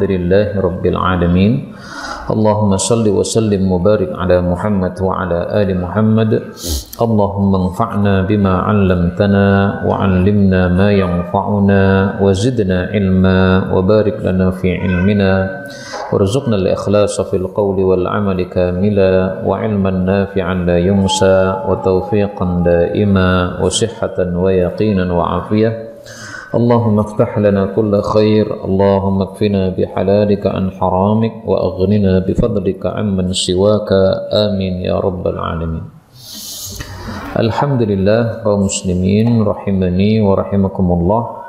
Alhamdulillahi Rabbil Alamin. Allahumma salli wa sallim mubarik ala Muhammad wa ala ali Muhammad. Allahumma anfa'na bima 'allamtana wa 'allimna ma yanfa'una wa zidna ilma wa barik lana fi ilmina warzuqna al-ikhlasa fil qawli wal 'amali kamila wa 'ilman nafi'an la yunsa wa tawfiqan daima wa sihhatan wa yaqinan wa afiyah. Allahumma iftah lana kulla khair, Allahumma kfina bihalalika an haramik wa aghnina bifadlika amman siwaka, amin ya rabbal alamin. Alhamdulillah kaum muslimin rahimani wa rahimakumullah.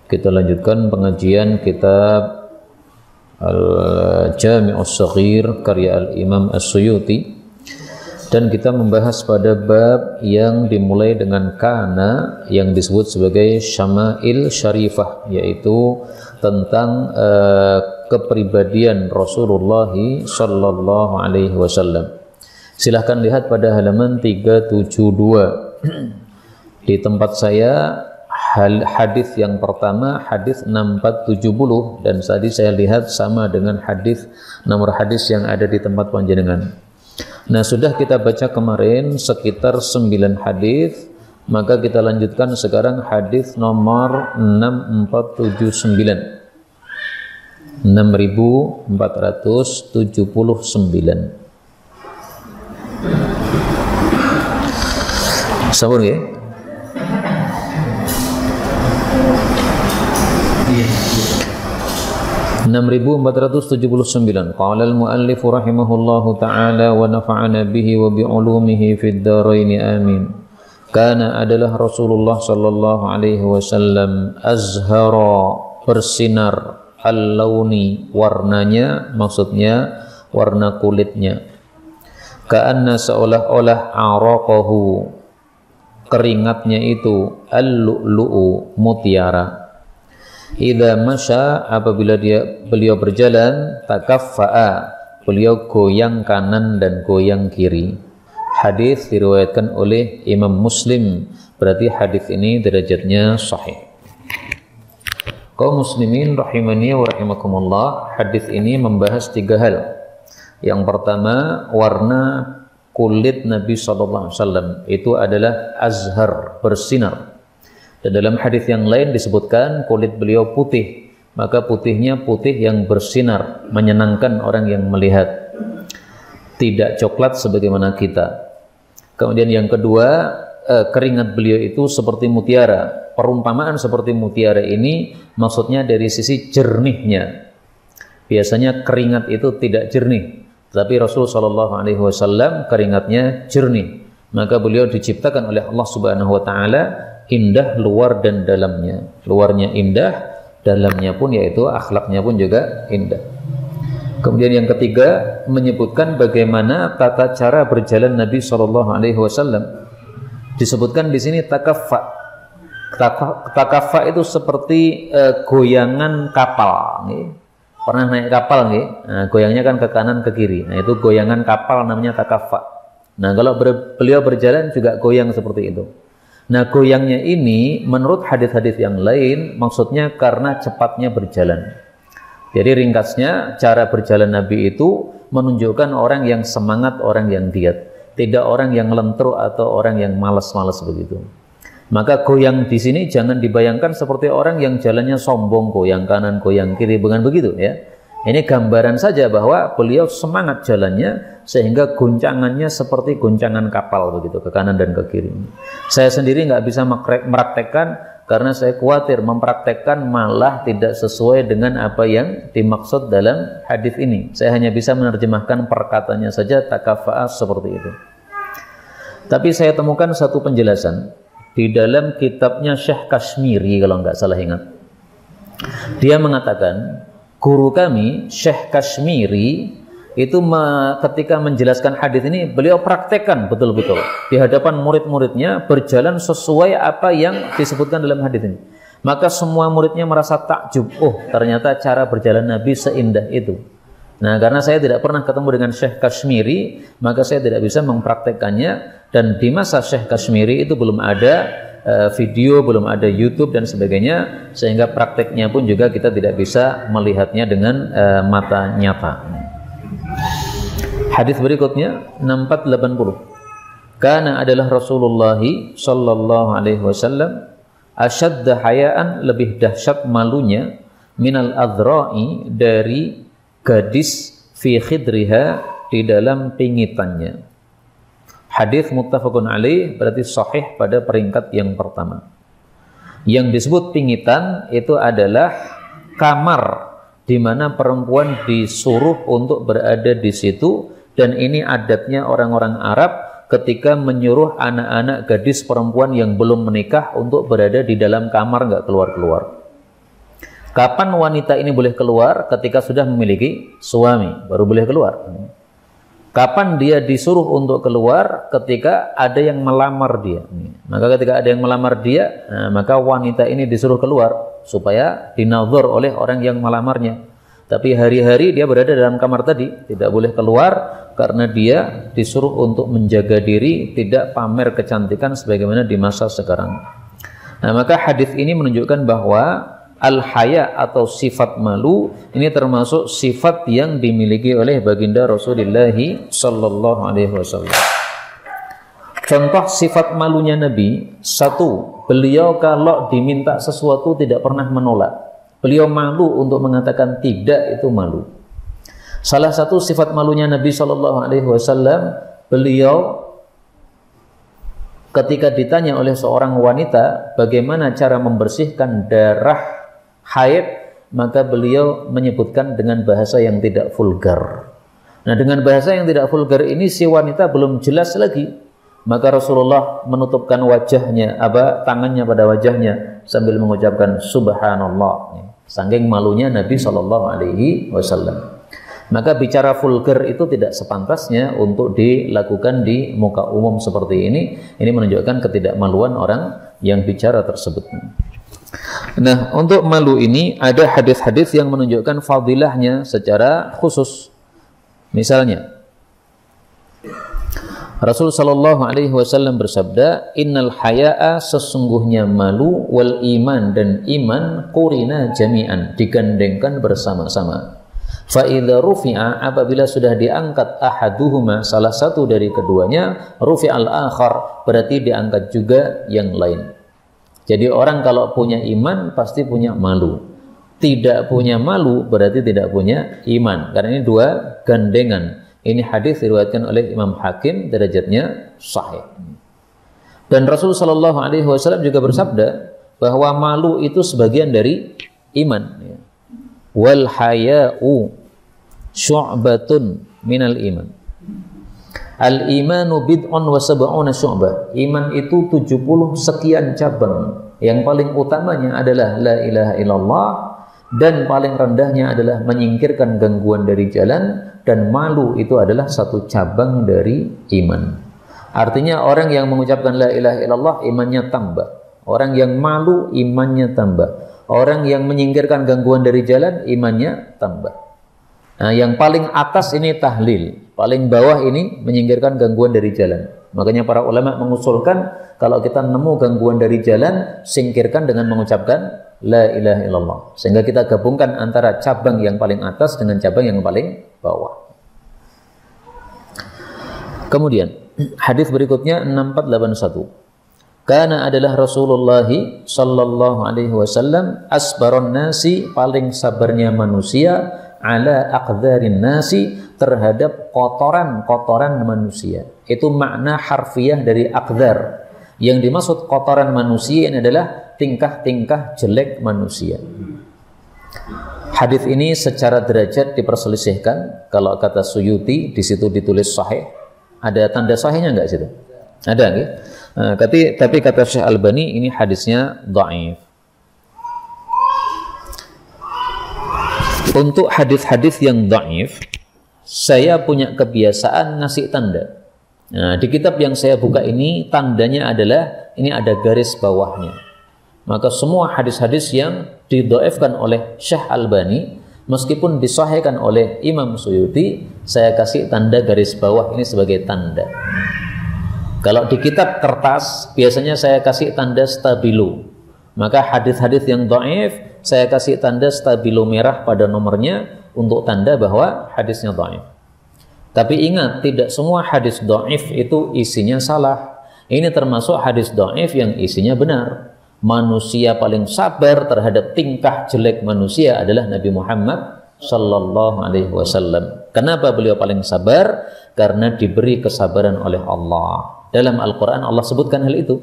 Kita lanjutkan pengajian kitab Al-Jami'us Shaghir karya Al-Imam As-Suyuti, dan kita membahas pada bab yang dimulai dengan kana yang disebut sebagai syama'il syarifah, yaitu tentang kepribadian Rasulullah sallallahu alaihi wasallam. Silahkan lihat pada halaman 372. Di tempat saya hadis yang pertama hadis 6470, dan tadi saya lihat sama dengan nomor hadis yang ada di tempat panjenengan. Nah, sudah kita baca kemarin sekitar 9 hadis, maka kita lanjutkan sekarang hadis nomor 6479. 6479. Sabar ya. Iya. 6479. Qala al-muallif rahimahullahu ta'ala wa nafa'ana bihi wa bi'ulumihi fid dharain amin. Kana adalah Rasulullah sallallahu alaihi wasallam azhara, bersinar, al-launi, warnanya, maksudnya warna kulitnya. Ka'anna seolah-olah araqahu, keringatnya itu al-lu'lu'u, mutiara. Idza masya, apabila beliau berjalan, takaffa'a, beliau goyang kanan dan goyang kiri. Hadis diriwayatkan oleh Imam Muslim, berarti hadis ini derajatnya sahih. Kaum muslimin rahimani wa rahimakumullah, hadis ini membahas 3 hal. Yang pertama, warna kulit Nabi sallallahu alaihi wasallam itu adalah azhar, bersinar. Dan dalam hadis yang lain disebutkan kulit beliau putih, maka putihnya putih yang bersinar, menyenangkan orang yang melihat, tidak coklat sebagaimana kita. Kemudian yang kedua, keringat beliau itu seperti mutiara. Perumpamaan seperti mutiara ini maksudnya dari sisi jernihnya. Biasanya keringat itu tidak jernih, tapi Rasulullah SAW keringatnya jernih. Maka beliau diciptakan oleh Allah Subhanahu wa taala indah luar dan dalamnya. Luarnya indah, dalamnya pun yaitu akhlaknya pun juga indah. Kemudian yang ketiga, menyebutkan bagaimana tata cara berjalan Nabi SAW. Disebutkan di sini takaffa. Takaffa itu seperti goyangan kapal. Pernah naik kapal nggih? Nah, goyangnya kan ke kanan ke kiri. Nah, itu goyangan kapal namanya takaffa. Nah, kalau beliau berjalan juga goyang seperti itu. Nah, goyangnya ini menurut hadis-hadis yang lain maksudnya karena cepatnya berjalan. Jadi ringkasnya, cara berjalan Nabi itu menunjukkan orang yang semangat, orang yang giat, tidak orang yang lentur atau orang yang malas-malas begitu. Maka goyang di sini jangan dibayangkan seperti orang yang jalannya sombong, goyang kanan, goyang kiri, bukan begitu ya. Ini gambaran saja bahwa beliau semangat jalannya sehingga guncangannya seperti guncangan kapal begitu, ke kanan dan ke kiri. Saya sendiri nggak bisa mempraktekkan karena saya khawatir mempraktekkan malah tidak sesuai dengan apa yang dimaksud dalam hadis ini. Saya hanya bisa menerjemahkan perkataannya saja, takaffa'a seperti itu. Tapi saya temukan satu penjelasan di dalam kitabnya Syekh Kashmiri kalau nggak salah ingat. Dia mengatakan, guru kami Syekh Kashmiri itu ketika menjelaskan hadis ini beliau praktekkan betul-betul di hadapan murid-muridnya, berjalan sesuai apa yang disebutkan dalam hadis ini. Maka semua muridnya merasa takjub, oh ternyata cara berjalan Nabi seindah itu. Nah, karena saya tidak pernah ketemu dengan Syekh Kashmiri, maka saya tidak bisa mempraktekkannya. Dan di masa Syekh Kashmiri itu belum ada video, belum ada YouTube dan sebagainya, sehingga prakteknya pun juga kita tidak bisa melihatnya dengan mata nyata. Hadis berikutnya 6480. Karena adalah Rasulullah sallallahu alaihi wasallam asyadda hayaan, lebih dahsyat malunya, minal adra'i, dari gadis, fi khidriha, di dalam pingitannya. Hadis muttafaqun alaih, berarti sahih pada peringkat yang pertama. Yang disebut pingitan itu adalah kamar di mana perempuan disuruh untuk berada di situ, dan ini adatnya orang-orang Arab ketika menyuruh anak-anak gadis perempuan yang belum menikah untuk berada di dalam kamar, nggak keluar-keluar. Kapan wanita ini boleh keluar? Ketika sudah memiliki suami, baru boleh keluar. Kapan dia disuruh untuk keluar? Ketika ada yang melamar dia. Maka ketika ada yang melamar dia, maka wanita ini disuruh keluar supaya dinazar oleh orang yang melamarnya. Tapi hari-hari dia berada dalam kamar tadi, tidak boleh keluar karena dia disuruh untuk menjaga diri, tidak pamer kecantikan sebagaimana di masa sekarang. Nah, maka hadis ini menunjukkan bahwa al-haya atau sifat malu ini termasuk sifat yang dimiliki oleh baginda Rasulullah sallallahu alaihi wasallam. Contoh sifat malunya Nabi, satu, beliau kalau diminta sesuatu tidak pernah menolak. Beliau malu untuk mengatakan tidak, itu malu. Salah satu sifat malunya Nabi sallallahu alaihi wasallam, beliau ketika ditanya oleh seorang wanita bagaimana cara membersihkan darah haid, maka beliau menyebutkan dengan bahasa yang tidak vulgar. Nah, dengan bahasa yang tidak vulgar ini si wanita belum jelas lagi. Maka Rasulullah menutupkan wajahnya, tangannya pada wajahnya sambil mengucapkan subhanallah. Saking malunya Nabi sallallahu alaihi wasallam. Maka bicara vulgar itu tidak sepantasnya untuk dilakukan di muka umum seperti ini. Ini menunjukkan ketidakmaluan orang yang bicara tersebut. Nah, untuk malu ini ada hadis-hadis yang menunjukkan fadilahnya secara khusus. Misalnya, Rasul sallallahu alaihi wasallam bersabda, "Innal haya'a, sesungguhnya malu, wal iman, dan iman, qurina jami'an, digandengkan bersama-sama. Fa idza rufi'a, apabila sudah diangkat ahaduhuma, salah satu dari keduanya, rufi'al akhar, berarti diangkat juga yang lain." Jadi orang kalau punya iman pasti punya malu. Tidak punya malu berarti tidak punya iman. Karena ini dua gandengan. Ini hadis diriwayatkan oleh Imam Hakim, derajatnya sahih. Dan Rasul sallallahu alaihi wasallam juga bersabda bahwa malu itu sebagian dari iman. Wal haya'u syu'batun minal iman. Al imanu bid'un wa sab'una syu'bah. Iman itu 70 sekian cabang. Yang paling utamanya adalah la ilaha illallah, dan paling rendahnya adalah menyingkirkan gangguan dari jalan, dan malu itu adalah satu cabang dari iman. Artinya orang yang mengucapkan la ilaha illallah imannya tambah. Orang yang malu imannya tambah. Orang yang menyingkirkan gangguan dari jalan imannya tambah. Nah, yang paling atas ini tahlil, paling bawah ini menyingkirkan gangguan dari jalan. Makanya para ulama mengusulkan kalau kita nemu gangguan dari jalan, singkirkan dengan mengucapkan la ilaha illallah. Sehingga kita gabungkan antara cabang yang paling atas dengan cabang yang paling bawah. Kemudian hadis berikutnya 6481. Karena adalah Rasulullah sallallahu alaihi wasallam asbaron nasi, paling sabarnya manusia, ala aqdharin nasi, terhadap kotoran-kotoran manusia. Itu makna harfiah dari aqdhar. Yang dimaksud kotoran manusia ini adalah tingkah-tingkah jelek manusia. Hadis ini secara derajat diperselisihkan. Kalau kata Suyuti di situ ditulis sahih. Ada tanda sahihnya enggak situ? Ada nggih? Tapi kata Syekh Albani ini hadisnya dhaif. Untuk hadis-hadis yang dhaif, saya punya kebiasaan ngasih tanda. Nah, di kitab yang saya buka ini tandanya adalah ini ada garis bawahnya. Maka semua hadis-hadis yang didhaifkan oleh Syekh Albani meskipun disahihkan oleh Imam Suyuti, saya kasih tanda garis bawah ini sebagai tanda. Kalau di kitab kertas biasanya saya kasih tanda stabilo. Maka hadis-hadis yang dhaif saya kasih tanda stabilo merah pada nomornya untuk tanda bahwa hadisnya dhaif. Tapi ingat, tidak semua hadis dhaif itu isinya salah. Ini termasuk hadis dhaif yang isinya benar. Manusia paling sabar terhadap tingkah jelek manusia adalah Nabi Muhammad sallallahu alaihi wasallam. Kenapa beliau paling sabar? Karena diberi kesabaran oleh Allah. Dalam Al-Quran Allah sebutkan hal itu.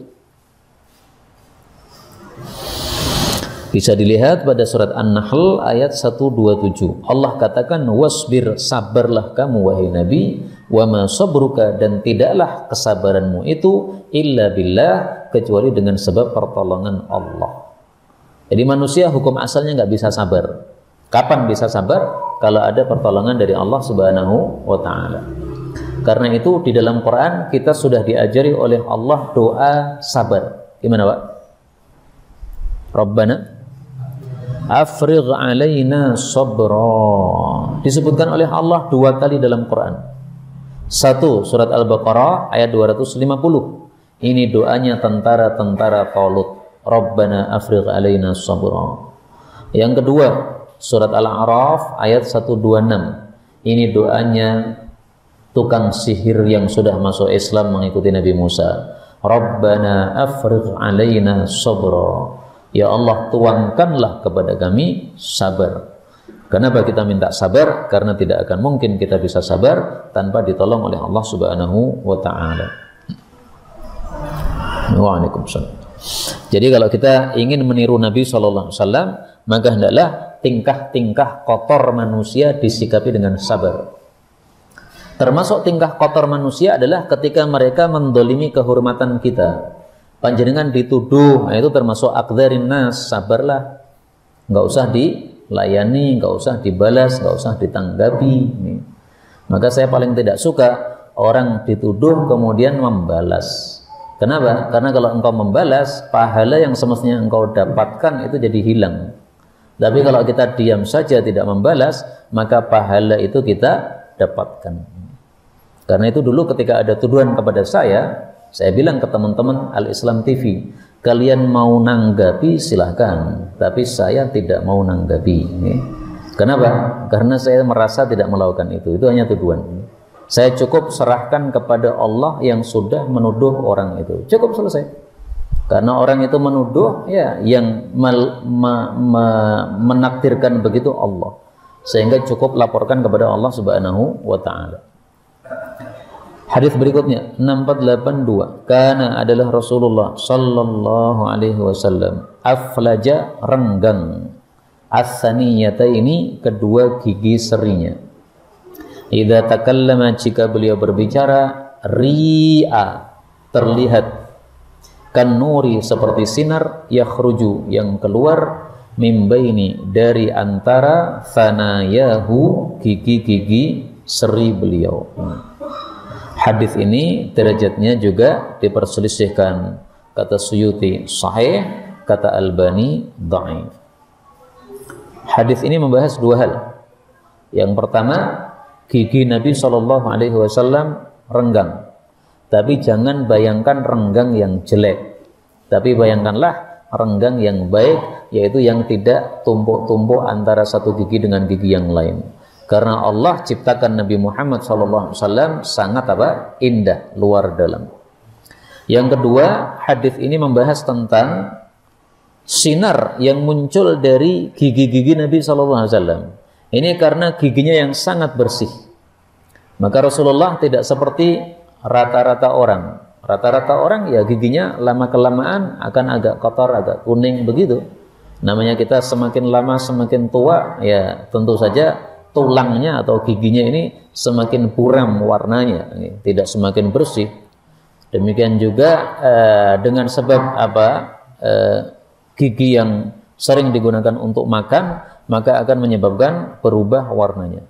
Bisa dilihat pada surat An-Nahl ayat 127. Allah katakan, wasbir, sabarlah kamu wahai Nabi, wa ma sabruka, dan tidaklah kesabaranmu itu illa billah, kecuali dengan sebab pertolongan Allah. Jadi manusia hukum asalnya nggak bisa sabar. Kapan bisa sabar? Kalau ada pertolongan dari Allah Subhanahu wa ta'ala. Karena itu di dalam Quran kita sudah diajari oleh Allah doa sabar. Gimana Pak? Rabbana afrigh alaina sabra. Disebutkan oleh Allah 2 kali dalam Quran. 1 surat Al-Baqarah ayat 250. Ini doanya tentara-tentara Talut. Rabbana afrigh alaina sabra. Yang kedua surat Al-A'raf ayat 126. Ini doanya tukang sihir yang sudah masuk Islam mengikuti Nabi Musa. Rabbana afrigh alaina sabra. Ya Allah, tuangkanlah kepada kami sabar. Kenapa kita minta sabar? Karena tidak akan mungkin kita bisa sabar tanpa ditolong oleh Allah Subhanahu wa ta'ala. Waalaikumsalam. Jadi kalau kita ingin meniru Nabi SAW, maka hendaklah tingkah-tingkah kotor manusia disikapi dengan sabar. Termasuk tingkah kotor manusia adalah ketika mereka mendolimi kehormatan kita. Panjenengan dituduh, nah itu termasuk aqdharin nas, sabarlah. Nggak usah dilayani, nggak usah dibalas, nggak usah ditanggapi. Maka saya paling tidak suka orang dituduh kemudian membalas. Kenapa? Karena kalau engkau membalas, pahala yang semestinya engkau dapatkan itu jadi hilang. Tapi kalau kita diam saja tidak membalas, maka pahala itu kita dapatkan. Karena itu dulu ketika ada tuduhan kepada saya bilang ke teman-teman Al-Islam TV, kalian mau nanggapi silahkan, tapi saya tidak mau nanggapi. Kenapa? Karena saya merasa tidak melakukan itu hanya tuduhan. Saya cukup serahkan kepada Allah yang sudah menuduh orang itu, cukup selesai. Karena orang itu menuduh, ya yang menakdirkan begitu Allah, sehingga cukup laporkan kepada Allah Subhanahu wa ta'ala. Hadis berikutnya 6482. Kana adalah Rasulullah sallallahu alaihi wasallam aflaja, renggang, as-saniyataini, kedua gigi serinya. Idza takallama, jika beliau berbicara, ri'a, terlihat, kan nuri, seperti sinar, yakhruju, yang keluar, mimbaini, dari antara, thanayahu, gigi-gigi seri beliau. Hadis ini derajatnya juga diperselisihkan. Kata Suyuti sahih, kata Albani dhaif. Hadis ini membahas 2 hal. Yang pertama, gigi Nabi SAW renggang. Tapi jangan bayangkan renggang yang jelek. Tapi bayangkanlah renggang yang baik, yaitu yang tidak tumpuk-tumpuk antara satu gigi dengan gigi yang lain. Karena Allah ciptakan Nabi Muhammad SAW sangat indah, luar dalam. Yang kedua, hadis ini membahas tentang sinar yang muncul dari gigi-gigi Nabi SAW. Ini karena giginya yang sangat bersih. Maka Rasulullah tidak seperti rata-rata orang. Rata-rata orang ya giginya lama-kelamaan akan agak kotor, agak kuning begitu. Namanya kita semakin lama semakin tua, ya tentu saja tulangnya atau giginya ini semakin buram warnanya, tidak semakin bersih. Demikian juga dengan sebab gigi yang sering digunakan untuk makan, maka akan menyebabkan berubah warnanya.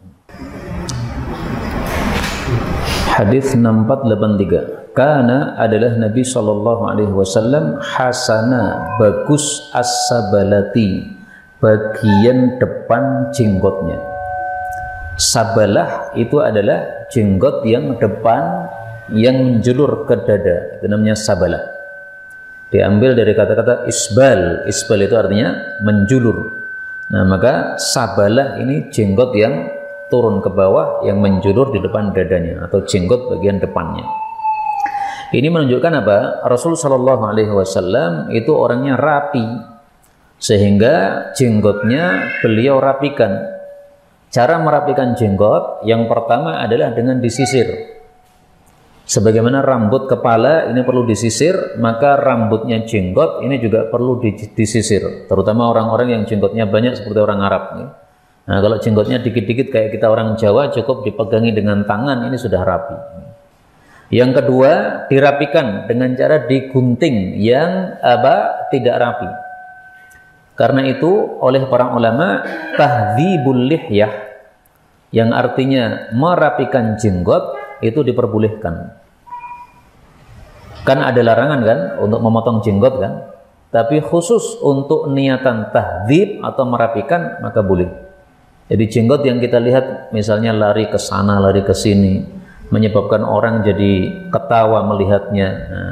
Hadis 6483. Kana adalah Nabi SAW hasana, bagus, as-sabalati, bagian depan jenggotnya. Sabalah itu adalah jenggot yang depan yang menjulur ke dada, itu namanya sabalah. Diambil dari kata-kata isbal. Isbal itu artinya menjulur. Nah, maka sabalah ini jenggot yang turun ke bawah, yang menjulur di depan dadanya, atau jenggot bagian depannya. Ini menunjukkan apa? Rasul Shallallahu Alaihi Wasallam itu orangnya rapi, sehingga jenggotnya beliau rapikan. Cara merapikan jenggot yang pertama adalah dengan disisir. Sebagaimana rambut kepala ini perlu disisir, maka rambutnya jenggot ini juga perlu disisir. Terutama orang-orang yang jenggotnya banyak seperti orang Arab. Nah, kalau jenggotnya dikit-dikit kayak kita orang Jawa, cukup dipegangi dengan tangan, ini sudah rapi. Yang kedua, dirapikan dengan cara digunting yang tidak rapi. Karena itu oleh para ulama, tahdzibul lihyah, yang artinya merapikan jenggot, itu diperbolehkan. Kan ada larangan kan untuk memotong jenggot kan, tapi khusus untuk niatan tahdzib atau merapikan maka boleh. Jadi jenggot yang kita lihat misalnya lari ke sana lari ke sini, menyebabkan orang jadi ketawa melihatnya,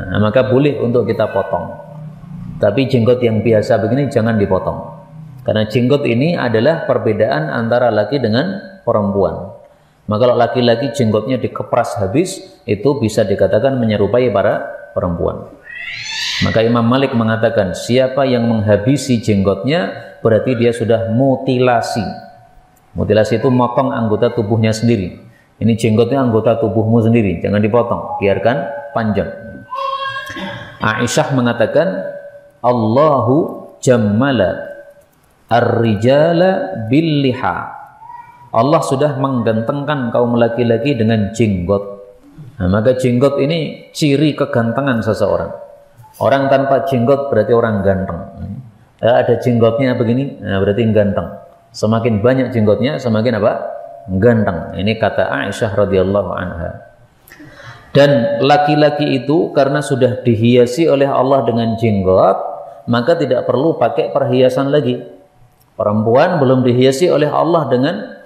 nah, maka boleh untuk kita potong. Tapi jenggot yang biasa begini jangan dipotong, karena jenggot ini adalah perbedaan antara laki dengan perempuan. Maka kalau laki-laki jenggotnya dikepras habis, itu bisa dikatakan menyerupai para perempuan. Maka Imam Malik mengatakan, siapa yang menghabisi jenggotnya berarti dia sudah mutilasi. Mutilasi itu motong anggota tubuhnya sendiri. Ini jenggotnya anggota tubuhmu sendiri, jangan dipotong, biarkan panjang. Aisyah mengatakan, Allahu jammala ar-rijala bil-liha. Allah sudah menggantengkan kaum laki-laki dengan jenggot. Nah, maka jenggot ini ciri kegantengan seseorang. Orang tanpa jenggot berarti orang ganteng. Ada jenggotnya begini, nah berarti ganteng. Semakin banyak jenggotnya, semakin apa? Ganteng. Ini kata Aisyah radhiyallahu anha. Dan laki-laki itu karena sudah dihiasi oleh Allah dengan jenggot, maka tidak perlu pakai perhiasan lagi. Perempuan belum dihiasi oleh Allah dengan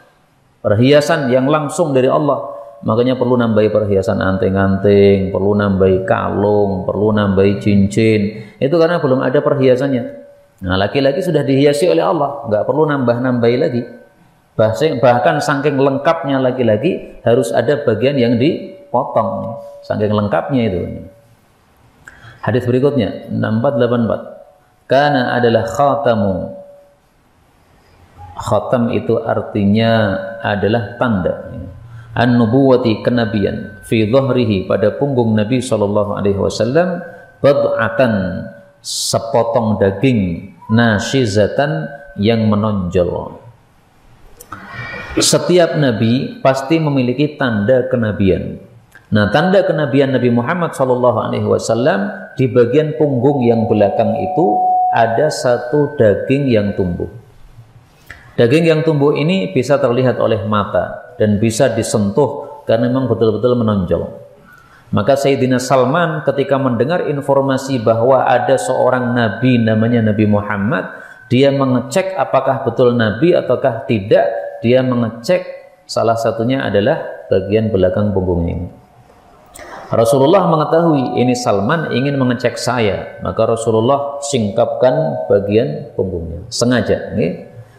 perhiasan yang langsung dari Allah, makanya perlu nambahi perhiasan anting-anting, perlu nambahi kalung, perlu nambahi cincin. Itu karena belum ada perhiasannya. Nah, laki-laki sudah dihiasi oleh Allah, nggak perlu nambah-nambahi lagi. Bahkan saking lengkapnya laki-laki harus ada bagian yang dipotong, saking lengkapnya itu. Hadis berikutnya 6484. Karena adalah khatamu. Khatam itu artinya adalah tanda an-nubuwati, kenabian, fi dhahrihi, pada punggung Nabi SAW, bad'atan, sepotong daging, nasyizatan, yang menonjol. Setiap nabi pasti memiliki tanda kenabian. Nah, tanda kenabian Nabi Muhammad SAW, di bagian punggung yang belakang itu ada satu daging yang tumbuh. Daging yang tumbuh ini bisa terlihat oleh mata dan bisa disentuh karena memang betul-betul menonjol. Maka Sayyidina Salman ketika mendengar informasi bahwa ada seorang nabi namanya Nabi Muhammad, dia mengecek apakah betul nabi ataukah tidak. Dia mengecek, salah satunya adalah bagian belakang punggungnya ini. Rasulullah mengetahui ini Salman ingin mengecek saya, maka Rasulullah singkapkan bagian punggungnya sengaja.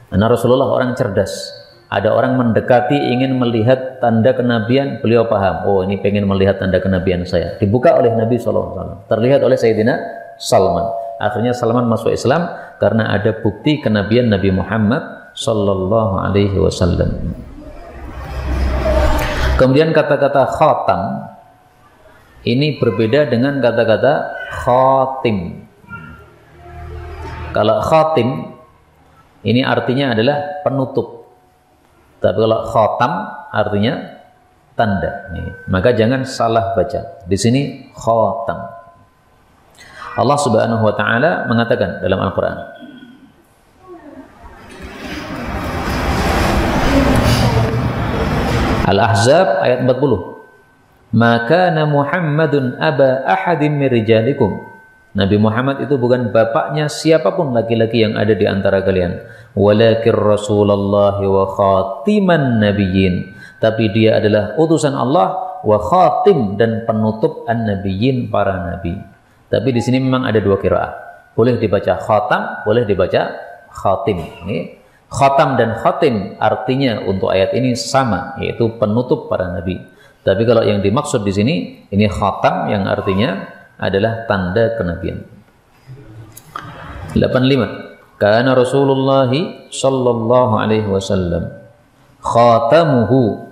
Karena Rasulullah orang cerdas. Ada orang mendekati ingin melihat tanda kenabian, beliau paham, oh ini pengen melihat tanda kenabian saya. Dibuka oleh Nabi SAW, terlihat oleh Sayyidina Salman. Akhirnya Salman masuk Islam karena ada bukti kenabian Nabi Muhammad Sallallahu Alaihi Wasallam. Kemudian kata-kata khatam ini berbeda dengan kata-kata khatim. Kalau khatim ini artinya adalah penutup, tapi kalau khatam artinya tanda. Maka jangan salah baca. Di sini khatam. Allah Subhanahu wa taala mengatakan dalam Al-Qur'an, Al-Ahzab ayat 40. Maka Muhammadun aba ahadim min rijalikum. Nabi Muhammad itu bukan bapaknya siapapun laki-laki yang ada di antara kalian. Walakin Rasulullah wa khatiman nabiyyin. Tapi dia adalah utusan Allah wa khatim, dan penutup an-nabiyyin, para nabi. Tapi di sini memang ada dua qiraah. Boleh dibaca khatam, boleh dibaca khatim. Khatam dan khatim artinya untuk ayat ini sama, yaitu penutup para nabi. Tapi kalau yang dimaksud di sini ini khatam yang artinya adalah tanda kenabian. 85. Kana Rasulullah sallallahu alaihi wasallam khatamuhu,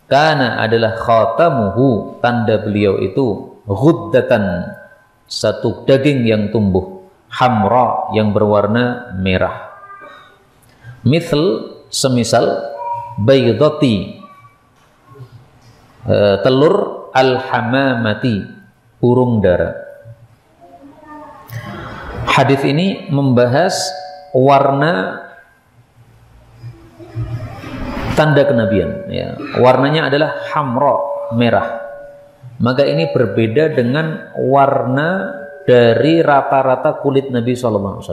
kana adalah khatamuhu, tanda beliau itu ghuddatan, satu daging yang tumbuh, hamra, yang berwarna merah. Mithl, semisal, baydati, telur, al-hamamati, burung dara. Hadis ini membahas warna tanda kenabian, ya. Warnanya adalah hamra, merah. Maka ini berbeda dengan warna dari rata-rata kulit Nabi SAW.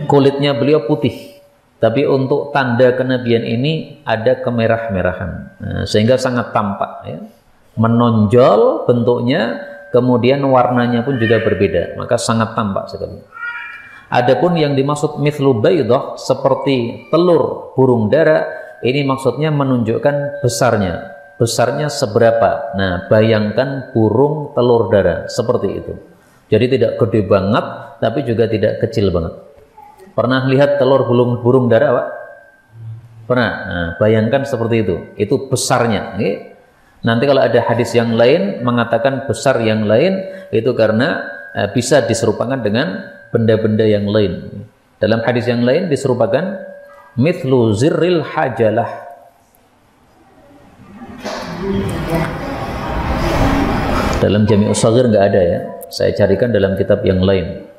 Kulitnya beliau putih, tapi untuk tanda kenabian ini ada kemerah-merahan, sehingga sangat tampak, ya. Menonjol bentuknya, kemudian warnanya pun juga berbeda, maka sangat tampak sekali. Adapun yang dimaksud mithlu baydah, seperti telur burung dara, ini maksudnya menunjukkan besarnya seberapa. Nah, bayangkan burung telur dara seperti itu. Jadi tidak gede banget, tapi juga tidak kecil banget. Pernah lihat telur burung dara, Pak? Pernah. Nah, bayangkan seperti itu. Itu besarnya. Nanti kalau ada hadis yang lain mengatakan besar yang lain, itu karena bisa diserupakan dengan benda-benda yang lain. Dalam hadis yang lain diserupakan mithlu zirril hajalah. Dalam Jami'us Shaghir nggak ada, ya. Saya carikan dalam kitab yang lain.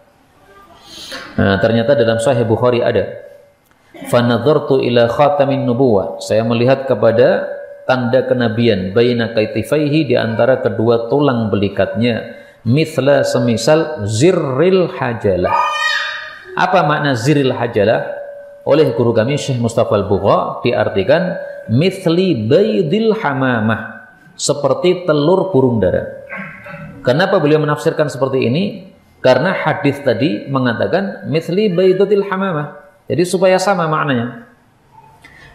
Nah, ternyata dalam Sahih Bukhari ada. Fanadhartu ila khatamin nubuwah. Saya melihat kepada tanda kenabian baina kaitifaihi, di antara kedua tulang belikatnya, mithla, semisal zirril hajalah. Apa makna zirril hajalah? Oleh guru kami Syekh Mustafa Al-Bugha diartikan mithli baydil hamamah, seperti telur burung dara. Kenapa beliau menafsirkan seperti ini? Karena hadis tadi mengatakan mithli baydatil hamamah. Jadi supaya sama maknanya.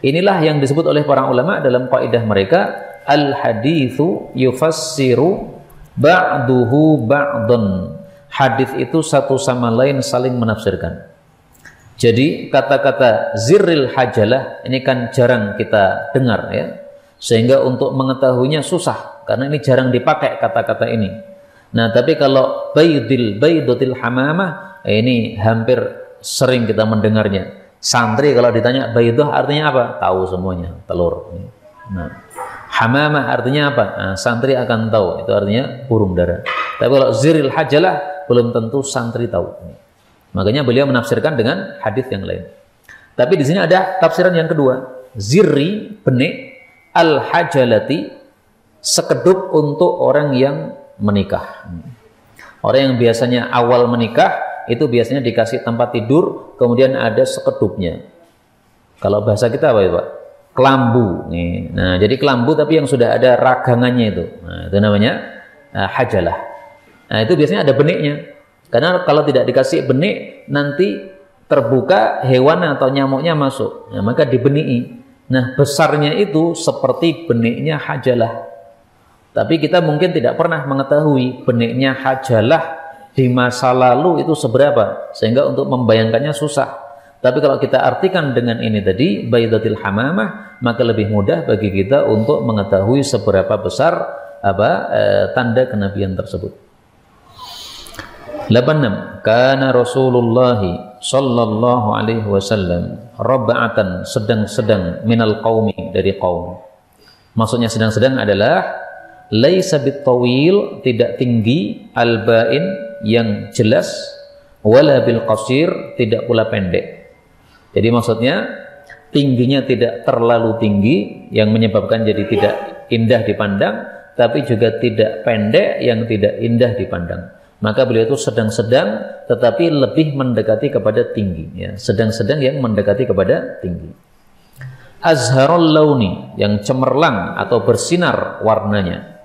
Inilah yang disebut oleh para ulama dalam kaidah mereka, al-haditsu yufassiru ba'duhu ba'dun. Hadis itu satu sama lain saling menafsirkan. Jadi kata-kata zirril hajalah ini kan jarang kita dengar, ya. Sehingga untuk mengetahuinya susah, karena ini jarang dipakai kata-kata ini. Nah, tapi kalau baydatil hamamah, ini hampir sering kita mendengarnya. Santri kalau ditanya baydah artinya apa? Tahu semuanya, telur. Nah, hamamah artinya apa? Nah, santri akan tahu, itu artinya burung dara. Tapi kalau zirril hajalah belum tentu santri tahu. Makanya beliau menafsirkan dengan hadis yang lain. Tapi di sini ada tafsiran yang kedua. Zirri, benik, al-hajalati, sekedup untuk orang yang menikah. Orang yang biasanya awal menikah itu biasanya dikasih tempat tidur, kemudian ada sekedupnya. Kalau bahasa kita apa ya, Pak? Kelambu. Nah, jadi kelambu tapi yang sudah ada ragangannya itu. Nah, itu namanya hajalah. Nah, itu biasanya ada beniknya. Karena kalau tidak dikasih benik, nanti terbuka hewan atau nyamuknya masuk. Nah, maka dibeniki. Nah, besarnya itu seperti beniknya hajalah. Tapi kita mungkin tidak pernah mengetahui beniknya hajalah di masa lalu itu seberapa, sehingga untuk membayangkannya susah. Tapi kalau kita artikan dengan ini tadi, baydatil hamamah, maka lebih mudah bagi kita untuk mengetahui seberapa besar tanda kenabian tersebut. 86. Kana Rasulullah sallallahu alaihi wasallam rabba'atan, sedang-sedang, minal qaumi, dari kaum. Maksudnya sedang-sedang adalah laisa bitawil, tidak tinggi, al-ba'in, yang jelas, wala bil qasir, tidak pula pendek. Jadi maksudnya tingginya tidak terlalu tinggi yang menyebabkan jadi tidak indah dipandang, tapi juga tidak pendek yang tidak indah dipandang. Maka beliau itu sedang-sedang tetapi lebih mendekati kepada tinggi, ya. Sedang-sedang yang mendekati kepada tinggi. azharul launi, yang cemerlang atau bersinar warnanya.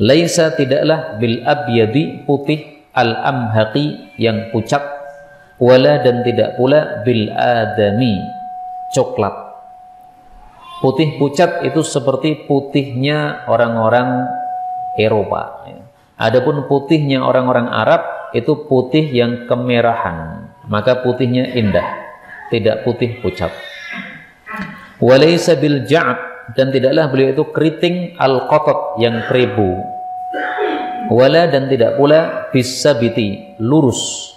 Laisa, tidaklah, bil abyadi, putih, al amhaqi, yang pucat, wala, dan tidak pula bil adami, coklat. Putih pucat itu seperti putihnya orang-orang Eropa. Adapun putihnya orang-orang Arab itu putih yang kemerahan, maka putihnya indah, tidak putih pucat. Walaysa bil ja'd, dan tidaklah beliau itu keriting al-qatat, yang keribu. Wala, dan tidak pula bisabiti, lurus.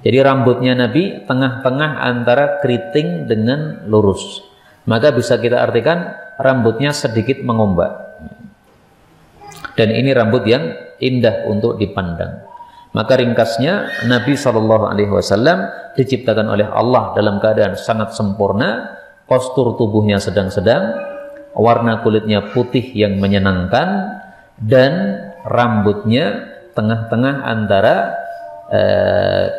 Jadi rambutnya Nabi tengah-tengah antara keriting dengan lurus. Maka bisa kita artikan rambutnya sedikit mengombak. Dan ini rambut yang indah untuk dipandang. Maka ringkasnya, Nabi SAW diciptakan oleh Allah dalam keadaan sangat sempurna, postur tubuhnya sedang-sedang, warna kulitnya putih yang menyenangkan, dan rambutnya tengah-tengah antara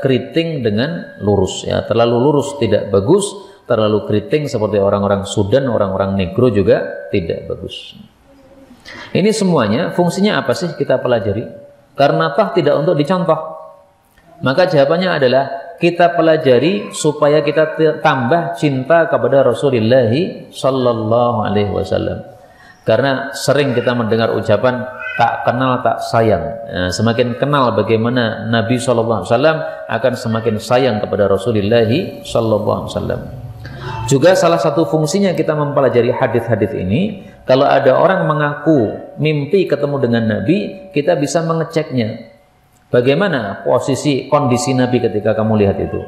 keriting dengan lurus. Ya, terlalu lurus tidak bagus, terlalu keriting seperti orang-orang Sudan, orang-orang Negro juga tidak bagus. Ini semuanya fungsinya apa sih kita pelajari? Karena toh tidak untuk dicontoh. Maka jawabannya adalah kita pelajari supaya kita tambah cinta kepada Rasulullah sallallahu alaihi wasallam. Karena sering kita mendengar ucapan tak kenal tak sayang. Nah, semakin kenal bagaimana Nabi sallallahu alaihi wasallam, akan semakin sayang kepada Rasulullah sallallahu alaihi wasallam. Juga salah satu fungsinya kita mempelajari hadis-hadis ini, kalau ada orang mengaku mimpi ketemu dengan Nabi, kita bisa mengeceknya. Bagaimana posisi kondisi Nabi ketika kamu lihat itu?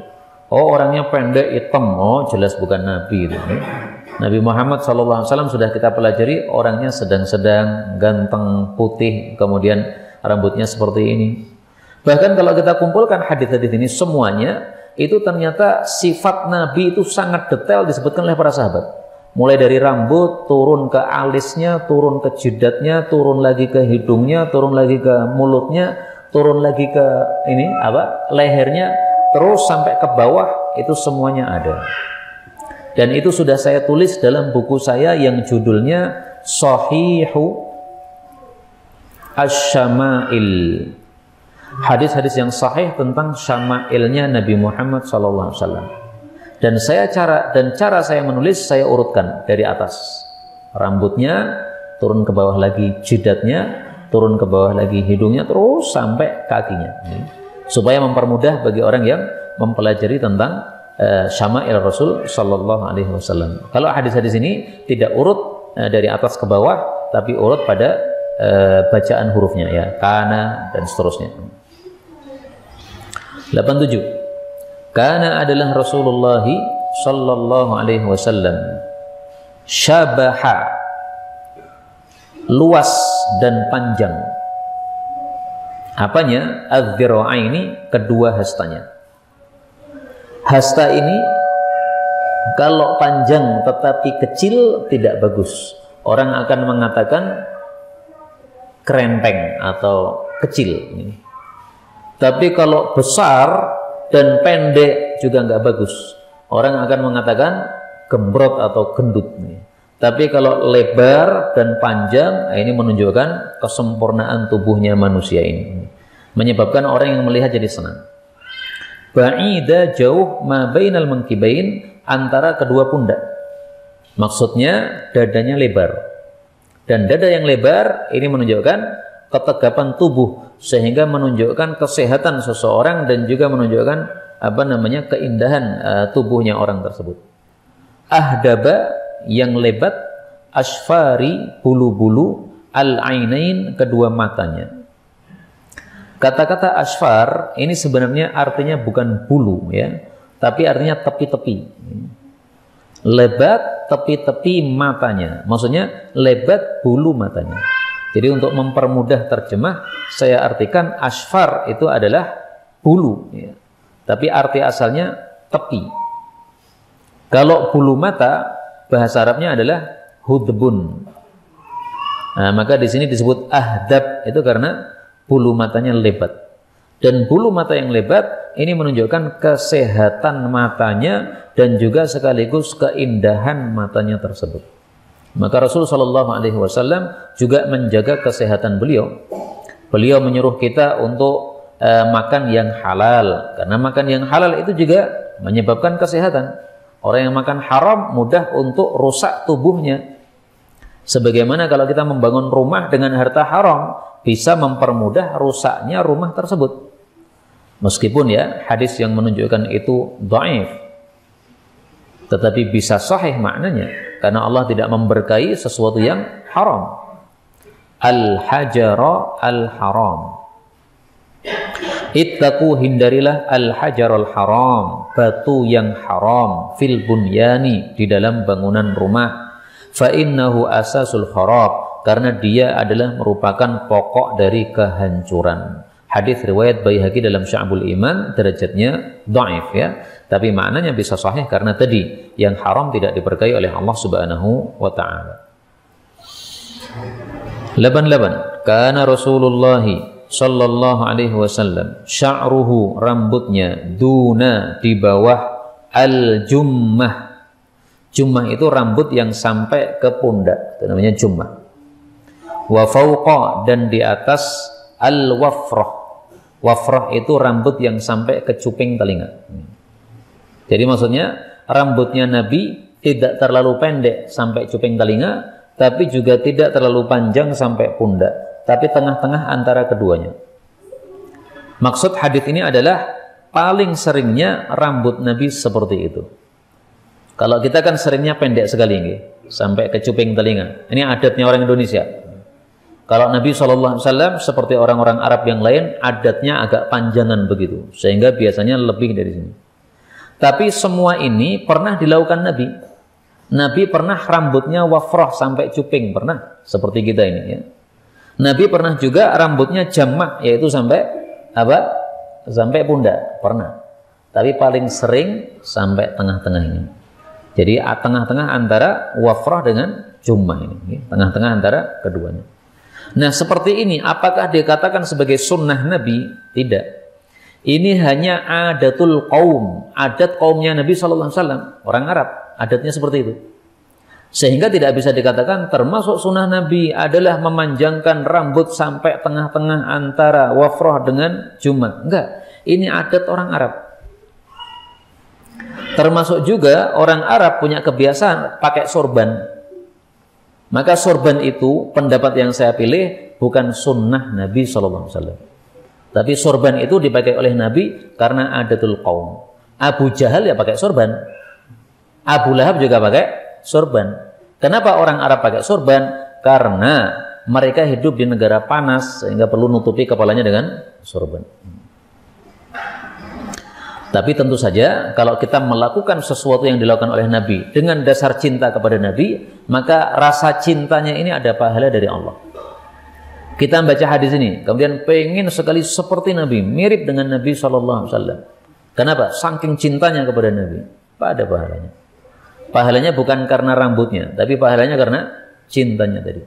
Oh, orangnya pendek, hitam, oh jelas bukan Nabi itu. Nabi Muhammad SAW sudah kita pelajari, orangnya sedang-sedang, ganteng, putih, kemudian rambutnya seperti ini. Bahkan kalau kita kumpulkan hadis-hadis ini semuanya, itu ternyata sifat Nabi itu sangat detail disebutkan oleh para sahabat. Mulai dari rambut, turun ke alisnya, turun ke jidatnya, turun lagi ke hidungnya, turun lagi ke mulutnya, turun lagi ke lehernya, terus sampai ke bawah, itu semuanya ada. Dan itu sudah saya tulis dalam buku saya yang judulnya Shahihu Asy-Syama'il. Hadis-hadis yang sahih tentang syama'ilnya Nabi Muhammad SAW. Dan cara saya menulis, saya urutkan dari atas. Rambutnya, turun ke bawah lagi jidatnya, turun ke bawah lagi hidungnya, terus sampai kakinya. Supaya mempermudah bagi orang yang mempelajari tentang syama'il Rasul sallallahu alaihi wasallam. Kalau hadis-hadis ini tidak urut dari atas ke bawah, tapi urut pada bacaan hurufnya, ya, kana dan seterusnya. 87. Kana adalah Rasulullah sallallahu alaihi wasallam syabaha, luas dan panjang. Apanya? Adz-dzira'aini, kedua hastanya. Hasta ini kalau panjang tetapi kecil tidak bagus. Orang akan mengatakan kerempeng atau kecil. Tapi kalau besar dan pendek juga nggak bagus. Orang akan mengatakan gembrot atau gendut. Tapi kalau lebar dan panjang, ini menunjukkan kesempurnaan tubuhnya manusia ini. Menyebabkan orang yang melihat jadi senang. Ba'ida, jauh, ma bainal mankibain, antara kedua pundak. Maksudnya dadanya lebar. Dan dada yang lebar ini menunjukkan ketegapan tubuh, sehingga menunjukkan kesehatan seseorang dan juga menunjukkan keindahan tubuhnya orang tersebut. Ahdaba, yang lebat, asfari, bulu-bulu, al-ainain, kedua matanya. Kata-kata asfar ini sebenarnya artinya bukan bulu, ya, tapi artinya tepi-tepi. Lebat, tepi-tepi matanya. Maksudnya lebat bulu matanya. Jadi untuk mempermudah terjemah, saya artikan asfar itu adalah bulu, ya. Tapi arti asalnya tepi. Kalau bulu mata, bahasa Arabnya adalah hudbun. Nah, maka di sini disebut ahdab itu karena bulu matanya lebat. Dan bulu mata yang lebat ini menunjukkan kesehatan matanya dan juga sekaligus keindahan matanya tersebut. Maka Rasul Shallallahu Alaihi Wasallam juga menjaga kesehatan beliau. Beliau menyuruh kita untuk makan yang halal, karena makan yang halal itu juga menyebabkan kesehatan. Orang yang makan haram mudah untuk rusak tubuhnya. Sebagaimana kalau kita membangun rumah dengan harta haram, bisa mempermudah rusaknya rumah tersebut. Meskipun ya hadis yang menunjukkan itu dhaif, tetapi bisa sahih maknanya, karena Allah tidak memberkahi sesuatu yang haram. Al-hajara al-haram. Ittaqu, hindarilah al-hajarul haram, batu yang haram, fil bunyani, di dalam bangunan rumah. Fa innahu asasul kharab, karena dia adalah merupakan pokok dari kehancuran. Hadis riwayat Baihaqi dalam Syu'abul Iman, derajatnya dhaif ya, tapi maknanya bisa sahih karena tadi yang haram tidak diberkahi oleh Allah Subhanahu wa taala. 88. Kana Rasulullah sallallahu alaihi wasallam sya'ruhu, rambutnya, duna, di bawah, al-jummah. Jummah itu rambut yang sampai ke pundak, itu namanya jummah. Wa fauqa, dan di atas, al-wafrah. Wafrah itu rambut yang sampai ke cuping telinga. Jadi maksudnya rambutnya Nabi tidak terlalu pendek sampai cuping telinga, tapi juga tidak terlalu panjang sampai pundak, tapi tengah-tengah antara keduanya. Maksud hadis ini adalah paling seringnya rambut Nabi seperti itu. Kalau kita kan seringnya pendek sekali nih, sampai ke cuping telinga. Ini adatnya orang Indonesia. Kalau Nabi SAW seperti orang-orang Arab yang lain, adatnya agak panjangan begitu, sehingga biasanya lebih dari sini. Tapi semua ini pernah dilakukan Nabi. Nabi pernah rambutnya wafrah sampai cuping, pernah, seperti kita ini ya. Nabi pernah juga rambutnya jamak, yaitu sampai apa? Sampai pundak, pernah. Tapi paling sering sampai tengah-tengah ini. Jadi tengah-tengah antara wafrah dengan jummah ini, tengah-tengah antara keduanya. Nah seperti ini, apakah dikatakan sebagai sunnah Nabi? Tidak. Ini hanya adatul qaum, adat kaumnya Nabi SAW, orang Arab, adatnya seperti itu. Sehingga tidak bisa dikatakan termasuk sunnah Nabi adalah memanjangkan rambut sampai tengah-tengah antara wafrah dengan jummah. Enggak, ini adat orang Arab. Termasuk juga orang Arab punya kebiasaan pakai sorban. Maka sorban itu, pendapat yang saya pilih, bukan sunnah Nabi SAW. Tapi sorban itu dipakai oleh Nabi karena adatul qaum. Abu Jahal ya pakai sorban. Abu Lahab juga pakai sorban. Kenapa orang Arab pakai sorban? Karena mereka hidup di negara panas, sehingga perlu nutupi kepalanya dengan sorban. Tapi tentu saja kalau kita melakukan sesuatu yang dilakukan oleh Nabi dengan dasar cinta kepada Nabi, maka rasa cintanya ini ada pahala dari Allah. Kita baca hadis ini, kemudian pengen sekali seperti Nabi, mirip dengan Nabi SAW. Kenapa? Saking cintanya kepada Nabi, ada pahalanya. Pahalanya bukan karena rambutnya, tapi pahalanya karena cintanya tadi.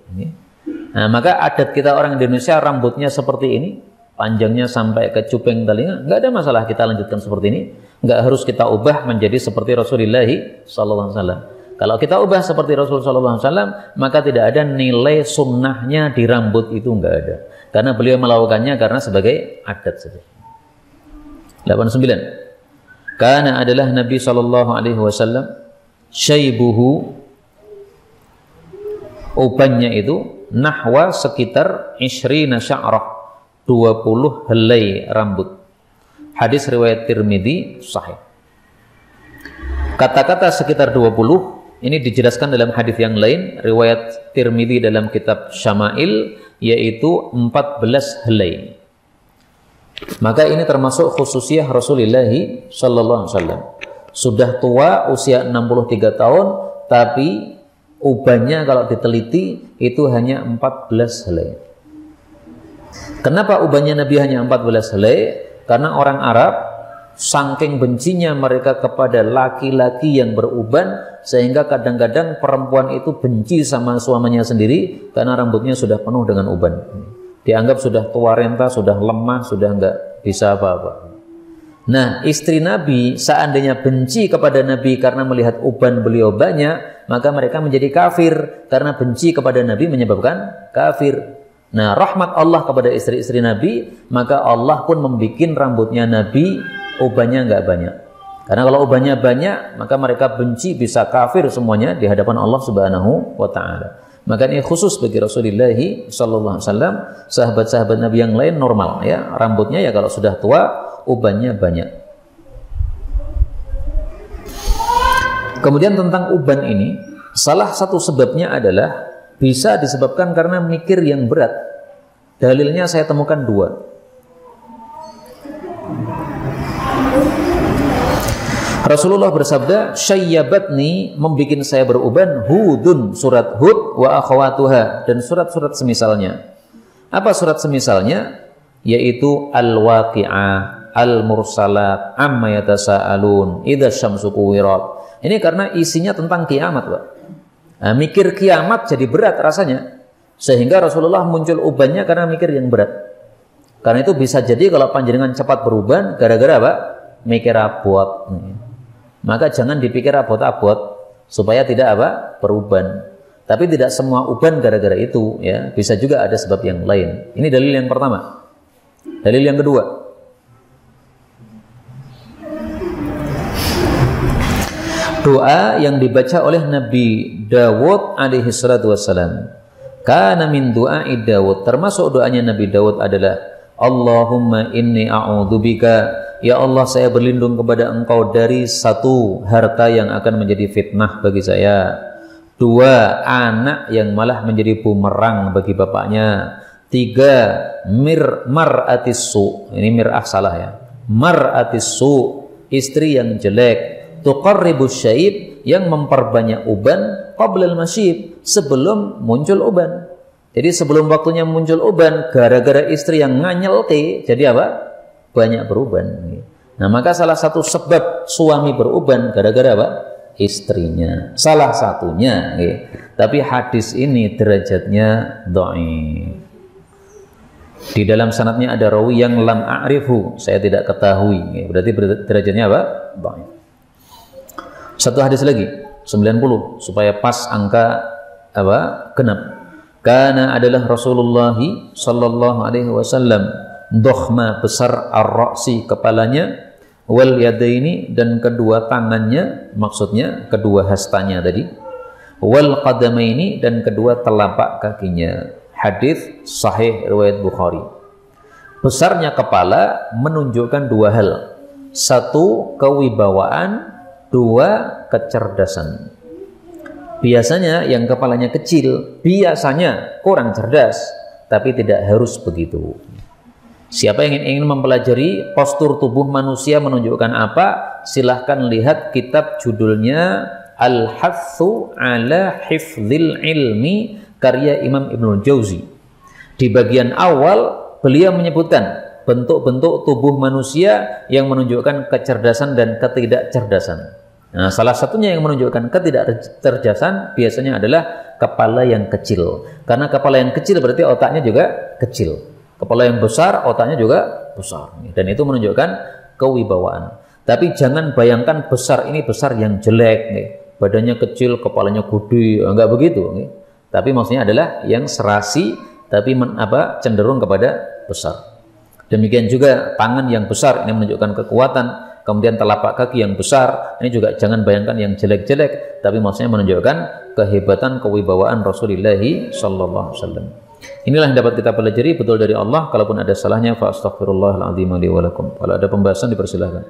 Nah, maka adat kita orang Indonesia rambutnya seperti ini, panjangnya sampai ke cuping telinga, nggak ada masalah kita lanjutkan seperti ini. Nggak harus kita ubah menjadi seperti Rasulullah SAW. Kalau kita ubah seperti Rasulullah SAW, maka tidak ada nilai sunnahnya di rambut itu, nggak ada. Karena beliau melakukannya karena sebagai adat saja. 89. Karena adalah Nabi SAW, syaibuhu, ubannya itu nahwa sekitar ishrina sya'rah, 20 helai rambut. Hadis riwayat Tirmidzi sahih. Kata-kata sekitar 20 ini dijelaskan dalam hadis yang lain riwayat Tirmidzi dalam kitab Syama'il, yaitu 14 helai. Maka ini termasuk khususiyah Rasulullah sallallahu alaihi wasallam. Sudah tua, usia 63 tahun, tapi ubannya kalau diteliti itu hanya 14 helai. Kenapa ubannya Nabi hanya 14 helai? Karena orang Arab saking bencinya mereka kepada laki-laki yang beruban, sehingga kadang-kadang perempuan itu benci sama suaminya sendiri karena rambutnya sudah penuh dengan uban. Dianggap sudah tua renta, sudah lemah, sudah nggak bisa apa-apa. Nah, istri Nabi seandainya benci kepada Nabi karena melihat uban beliau banyak, maka mereka menjadi kafir karena benci kepada Nabi menyebabkan kafir. Nah, rahmat Allah kepada istri-istri Nabi, maka Allah pun membuat rambutnya Nabi ubannya enggak banyak. Karena kalau ubannya banyak, maka mereka benci, bisa kafir semuanya di hadapan Allah Subhanahu wa taala. Maka ini khusus bagi Rasulullah sallallahu alaihi wasallam, sahabat-sahabat Nabi yang lain normal ya, rambutnya ya kalau sudah tua ubannya banyak. Kemudian tentang uban ini, salah satu sebabnya adalah bisa disebabkan karena mikir yang berat. Dalilnya saya temukan 2. Rasulullah bersabda, "Syayyabatni," membikin saya beruban, "Hudun," surat Hud, "wa akhawatuha," dan surat-surat semisalnya. Apa surat semisalnya? Yaitu Al-Waqi'ah, Al-Mursalat, Amma yatasaalun, Idza syamsu kuwirat. Ini karena isinya tentang kiamat, Pak. Nah, mikir kiamat jadi berat rasanya. Sehingga Rasulullah muncul ubannya karena mikir yang berat. Karena itu bisa jadi kalau panjenengan cepat beruban gara-gara apa? Mikir abot. Maka jangan dipikir abot-abot supaya tidak apa? Beruban. Tapi tidak semua uban gara-gara itu ya. Bisa juga ada sebab yang lain. Ini dalil yang pertama. Dalil yang kedua. Doa yang dibaca oleh Nabi Dawud alaihi salatu wassalam. Kana min du'ai Dawud, termasuk doanya Nabi Dawud adalah Allahumma inni a'udzubika, ya Allah saya berlindung kepada Engkau dari 1, harta yang akan menjadi fitnah bagi saya, 2, anak yang malah menjadi bumerang bagi bapaknya, 3, mar'atis su, ini mir'ah salah ya, mar'atis su, istri yang jelek, tuqarribus syaib, yang memperbanyak uban, qablal masyib, sebelum muncul uban. Jadi sebelum waktunya muncul uban, gara-gara istri yang nganyelke, jadi apa? Banyak beruban. Nah, maka salah satu sebab suami beruban gara-gara apa? Istrinya. Salah satunya. Tapi hadis ini derajatnya dhaif. Di dalam sanadnya ada rawi yang lam a'rifu, saya tidak ketahui. Berarti derajatnya apa? Dhaif. Satu hadis lagi, 90, supaya pas angka apa? Genap. Karena adalah Rasulullah sallallahu alaihi wasallam dokhma, besar, ar-ra'si, kepalanya, wal yadaini, dan kedua tangannya, maksudnya kedua hastanya tadi, wal qadamaini, dan kedua telapak kakinya. Hadis sahih riwayat Bukhari. Besarnya kepala menunjukkan 2 hal. 1, kewibawaan, 2, kecerdasan. Biasanya yang kepalanya kecil biasanya kurang cerdas, tapi tidak harus begitu. Siapa yang ingin mempelajari postur tubuh manusia menunjukkan apa, silahkan lihat kitab judulnya Al-Hathu ala Hifdzil Ilmi karya Imam Ibnul Jauzi. Di bagian awal beliau menyebutkan bentuk-bentuk tubuh manusia yang menunjukkan kecerdasan dan ketidakcerdasan. Nah, salah satunya yang menunjukkan ketidakcerdasan biasanya adalah kepala yang kecil. Karena kepala yang kecil berarti otaknya juga kecil. Kepala yang besar, otaknya juga besar. Dan itu menunjukkan kewibawaan. Tapi jangan bayangkan besar ini besar yang jelek. Badannya kecil, kepalanya gede. Enggak begitu. Tapi maksudnya adalah yang serasi, tapi cenderung kepada besar. Demikian juga tangan yang besar, ini menunjukkan kekuatan. Kemudian telapak kaki yang besar, ini juga jangan bayangkan yang jelek-jelek, tapi maksudnya menunjukkan kehebatan kewibawaan Rasulullah sallallahu alaihi wasallam. Inilah yang dapat kita pelajari, betul dari Allah. Kalaupun ada salahnya, fa astaghfirullahaladzim li wa lakum. Kalau ada pembahasan dipersilahkan.